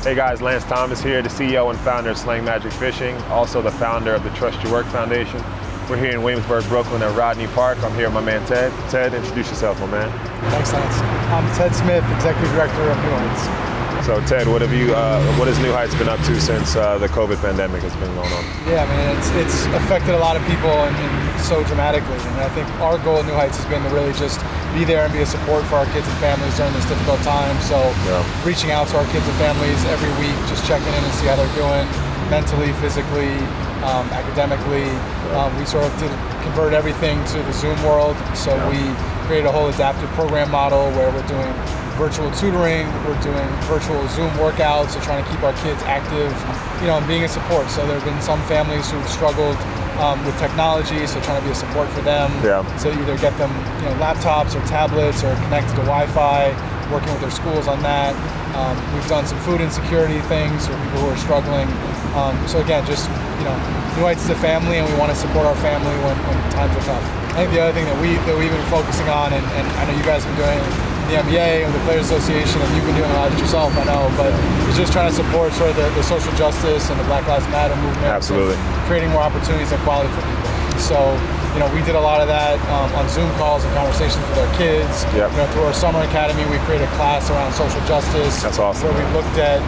Hey guys, Lance Thomas here, the CEO and founder of Slangmagic Fishing, also the founder of the Trust Your Work Foundation. We're here in Williamsburg, Brooklyn at Rodney Park. I'm here with my man Ted. Ted, introduce yourself, my man. Thanks, Lance. I'm Ted Smith, Executive Director of New Heights. So Ted, what has New Heights been up to since the COVID pandemic has been going on? Yeah, man, it's affected a lot of people and so dramatically. And I think our goal at New Heights has been to really just be there and be a support for our kids and families during this difficult time. So reaching out to our kids and families every week, just checking in and see how they're doing mentally, physically, academically. We sort of convert everything to the Zoom world. So we created a whole adaptive program model where we're doing virtual tutoring, we're doing virtual Zoom workouts, so trying to keep our kids active, and being a support. So there have been some families who've struggled with technology, so trying to be a support for them. So either get them, laptops or tablets or connected to Wi-Fi, working with their schools on that. We've done some food insecurity things for people who are struggling. So again, just, New Heights is a family, and we want to support our family when times are tough. I think the other thing that we've been focusing on, and I know you guys have been doing the NBA and the Players Association, and you've been doing a lot of it yourself, I know, but it's just trying to support sort of the social justice and the Black Lives Matter movement. Absolutely. Creating more opportunities and equality for people. So, we did a lot of that on Zoom calls and conversations with our kids. Through our summer academy, we created a class around social justice. That's awesome. Where we looked at,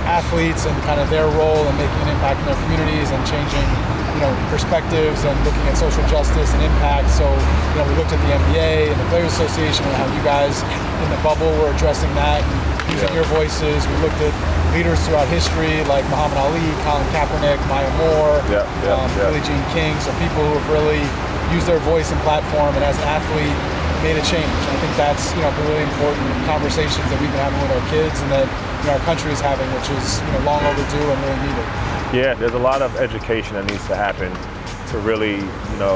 athletes and kind of their role in making an impact in their communities and changing perspectives and looking at social justice and impact. So, we looked at the NBA and the Players Association and how you guys in the bubble were addressing that and using your voices. We looked at leaders throughout history like Muhammad Ali, Colin Kaepernick, Maya Moore, Billie Jean King. So people who have really used their voice and platform and as an athlete made a change. I think that's, been really important conversations that we've been having with our kids and that our country is having, which is, long overdue and really needed. Yeah, there's a lot of education that needs to happen to really,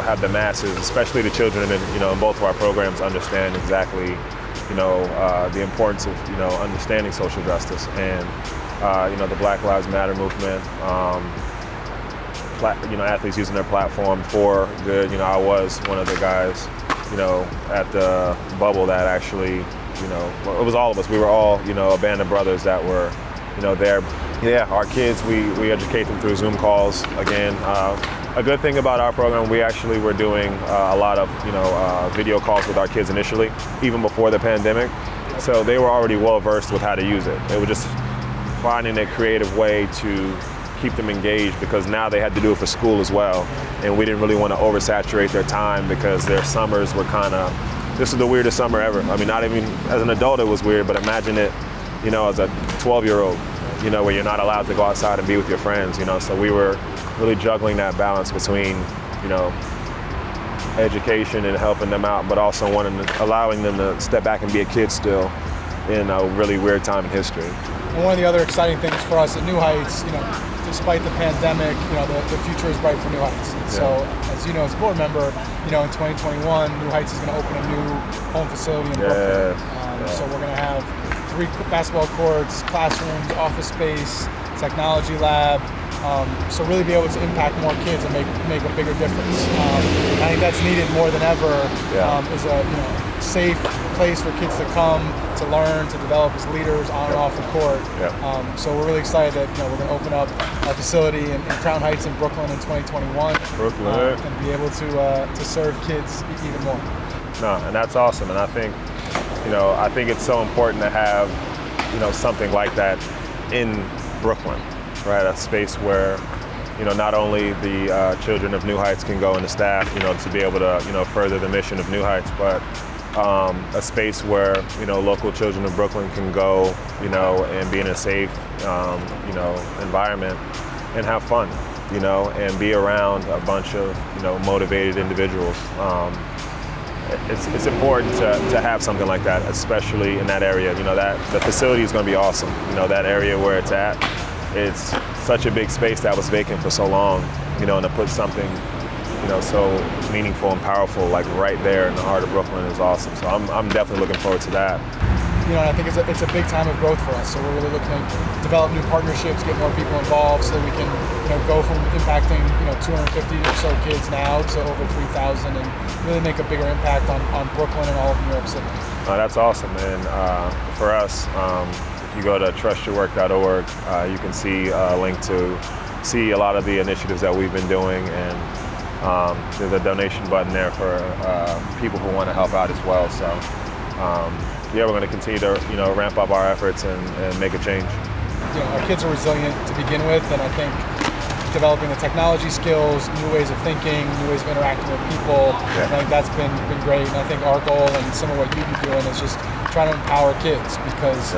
have the masses, especially the children in both of our programs, understand exactly, the importance of, understanding social justice and, the Black Lives Matter movement, athletes using their platform for good. I was one of the guys, at the bubble that actually, it was all of us. We were all, a band of brothers that were, there. Yeah, our kids, we educate them through Zoom calls. Again, a good thing about our program, we actually were doing a lot of, video calls with our kids initially, even before the pandemic. So they were already well versed with how to use it. They were just finding a creative way to keep them engaged because now they had to do it for school as well. And we didn't really want to oversaturate their time because their summers were this is the weirdest summer ever. I mean, not even as an adult it was weird, but imagine it, as a 12-year-old. Where you're not allowed to go outside and be with your friends, So we were really juggling that balance between, education and helping them out, but also allowing them to step back and be a kid still in a really weird time in history. And one of the other exciting things for us at New Heights, despite the pandemic, the future is bright for New Heights. So, as you know, as a board member, in 2021, New Heights is going to open a new home facility in Brooklyn. So we're going to have 3 basketball courts, classrooms, office space, technology lab. So really be able to impact more kids and make a bigger difference. I think that's needed more than ever. Is a safe place for kids to come to learn, to develop as leaders on and off the court. So we're really excited that we're going to open up a facility in Crown Heights in Brooklyn in 2021. And be able to serve kids even more. No, and that's awesome. And I think it's so important to have, something like that in Brooklyn, right? A space where, not only the children of New Heights can go and the staff, to be able to, further the mission of New Heights, but a space where, local children of Brooklyn can go, and be in a safe, environment and have fun, and be around a bunch of, motivated individuals. It's important to have something like that, especially in that area. That the facility is going to be awesome. That area where it's at, it's such a big space that was vacant for so long. And to put something, so meaningful and powerful like right there in the heart of Brooklyn is awesome. So I'm definitely looking forward to that. I think it's a big time of growth for us. So we're really looking to develop new partnerships, get more people involved, so that we can, go from impacting, 250 or so kids now to over 3,000, and really make a bigger impact on Brooklyn and all of New York City. That's awesome, and for us, if you go to trustyourwork.org, you can see a link to see a lot of the initiatives that we've been doing, and there's a donation button there for people who want to help out as well. So yeah, we're going to continue to ramp up our efforts and make a change. Our kids are resilient to begin with, and I think developing the technology skills, new ways of thinking, new ways of interacting with people, I think that's been great. And I think our goal and some of what you've been doing is just trying to empower kids, because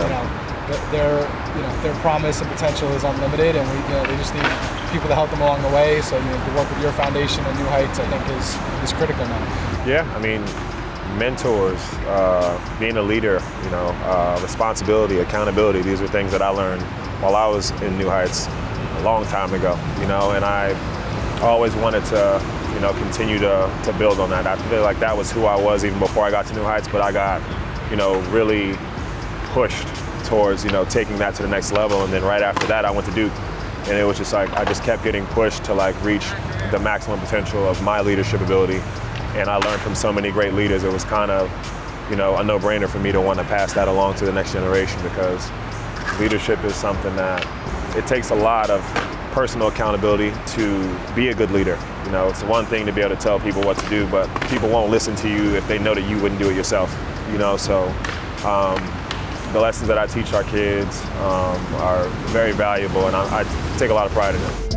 their promise and potential is unlimited, and they just need people to help them along the way. So the work with your foundation and New Heights, I think, is critical now. Yeah, I mean, mentors, being a leader, responsibility, accountability. These are things that I learned while I was in New Heights a long time ago, and I always wanted to, continue to build on that. I feel like that was who I was even before I got to New Heights, but I got, really pushed towards, taking that to the next level. And then right after that, I went to Duke, and it was just like, I just kept getting pushed to reach the maximum potential of my leadership ability. And I learned from so many great leaders. It was kind of, a no-brainer for me to want to pass that along to the next generation, because leadership is something that it takes a lot of personal accountability to be a good leader. It's one thing to be able to tell people what to do, but people won't listen to you if they know that you wouldn't do it yourself. So the lessons that I teach our kids are very valuable, and I take a lot of pride in it.